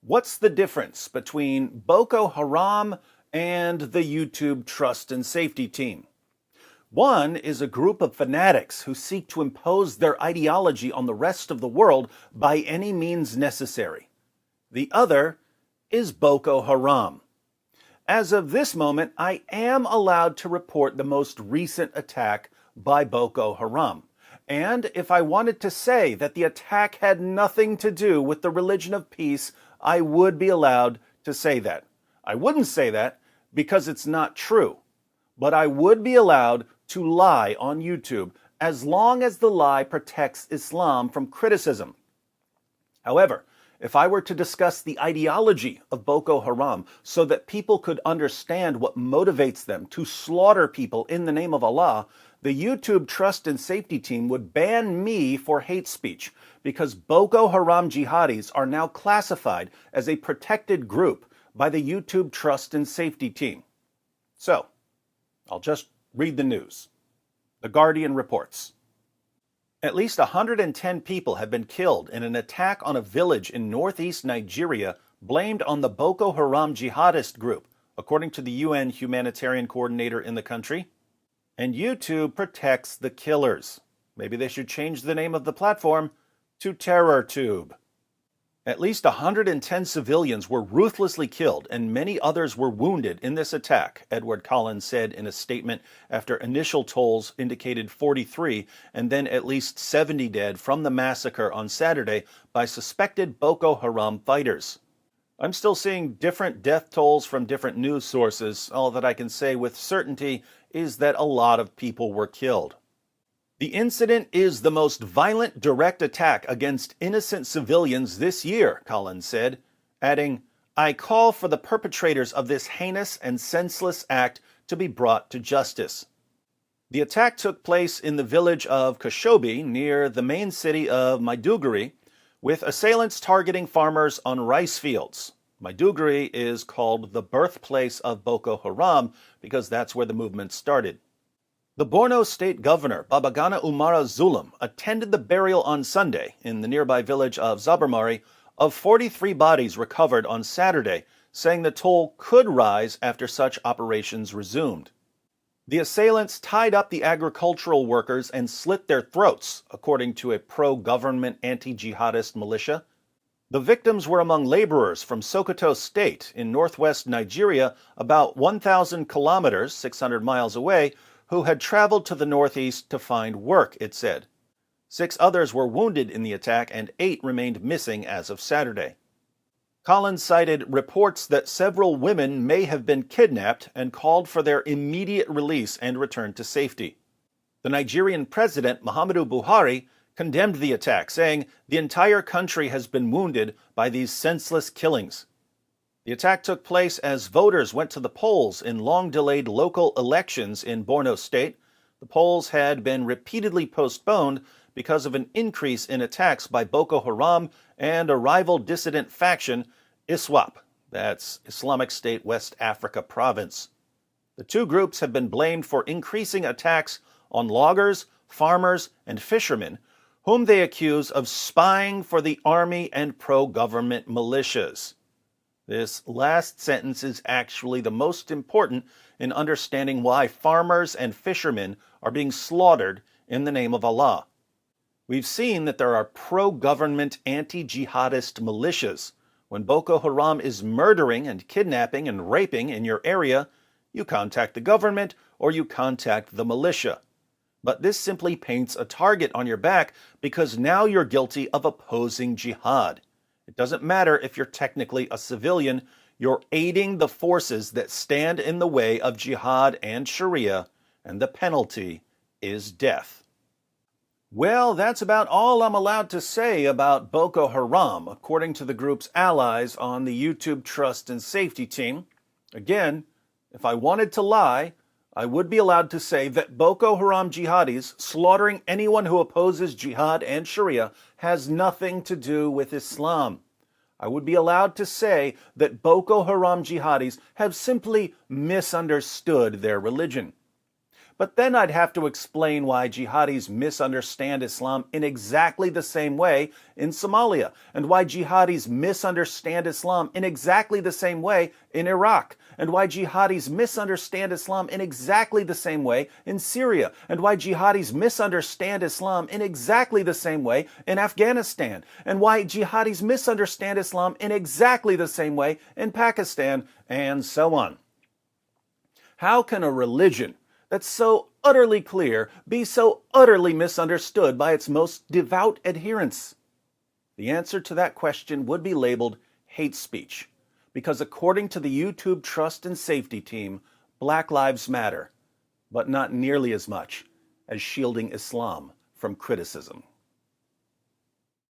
What's the difference between Boko Haram and the YouTube Trust and Safety Team? One is a group of fanatics who seek to impose their ideology on the rest of the world by any means necessary. The other is Boko Haram. As of this moment, I am allowed to report the most recent attack by Boko Haram. And if I wanted to say that the attack had nothing to do with the religion of peace, I would be allowed to say that. I wouldn't say that because it's not true. But I would be allowed to lie on YouTube as long as the lie protects Islam from criticism. However, if I were to discuss the ideology of Boko Haram so that people could understand what motivates them to slaughter people in the name of Allah, the YouTube Trust and Safety Team would ban me for hate speech because Boko Haram jihadis are now classified as a protected group by the YouTube Trust and Safety Team. So, I'll just read the news. The Guardian reports. At least 110 people have been killed in an attack on a village in northeast Nigeria blamed on the Boko Haram jihadist group, according to the UN humanitarian coordinator in the country. And YouTube protects the killers. Maybe they should change the name of the platform to TerrorTube. At least 110 civilians were ruthlessly killed and many others were wounded in this attack, Edward Collins said in a statement after initial tolls indicated 43 and then at least 70 dead from the massacre on Saturday by suspected Boko Haram fighters. I'm still seeing different death tolls from different news sources. All that I can say with certainty is that a lot of people were killed. The incident is the most violent direct attack against innocent civilians this year, Collins said, adding, I call for the perpetrators of this heinous and senseless act to be brought to justice. The attack took place in the village of Kashobi near the main city of Maiduguri, with assailants targeting farmers on rice fields. Maiduguri is called the birthplace of Boko Haram because that's where the movement started. The Borno State Governor, Babagana Umara Zulum, attended the burial on Sunday in the nearby village of Zabarmari of 43 bodies recovered on Saturday, saying the toll could rise after such operations resumed. The assailants tied up the agricultural workers and slit their throats, according to a pro-government anti-jihadist militia. The victims were among laborers from Sokoto State in northwest Nigeria, about 1,000 kilometers, 600 miles away, who had traveled to the northeast to find work, it said. 6 others were wounded in the attack and 8 remained missing as of Saturday. Collins cited reports that several women may have been kidnapped and called for their immediate release and return to safety. The Nigerian president, Muhammadu Buhari, condemned the attack, saying the entire country has been wounded by these senseless killings. The attack took place as voters went to the polls in long-delayed local elections in Borno State. The polls had been repeatedly postponed because of an increase in attacks by Boko Haram and a rival dissident faction, ISWAP, that's Islamic State West Africa Province. The two groups have been blamed for increasing attacks on loggers, farmers, and fishermen, whom they accuse of spying for the army and pro-government militias. This last sentence is actually the most important in understanding why farmers and fishermen are being slaughtered in the name of Allah. We've seen that there are pro-government anti-jihadist militias. When Boko Haram is murdering and kidnapping and raping in your area, you contact the government or you contact the militia. But this simply paints a target on your back because now you're guilty of opposing jihad. It doesn't matter if you're technically a civilian, you're aiding the forces that stand in the way of jihad and Sharia, and the penalty is death. Well, that's about all I'm allowed to say about Boko Haram, according to the group's allies on the YouTube Trust and Safety Team. Again, if I wanted to lie, I would be allowed to say that Boko Haram jihadis slaughtering anyone who opposes jihad and Sharia has nothing to do with Islam. I would be allowed to say that Boko Haram jihadis have simply misunderstood their religion. But then I'd have to explain why jihadis misunderstand Islam in exactly the same way in Somalia, and why jihadis misunderstand Islam in exactly the same way in Iraq, and why jihadis misunderstand Islam in exactly the same way in Syria, and why jihadis misunderstand Islam in exactly the same way in Afghanistan, and why jihadis misunderstand Islam in exactly the same way in Pakistan, and so on. How can a religion that's so utterly clear be so utterly misunderstood by its most devout adherents? The answer to that question would be labeled hate speech, because according to the YouTube Trust and Safety Team, Black Lives Matter, but not nearly as much as shielding Islam from criticism.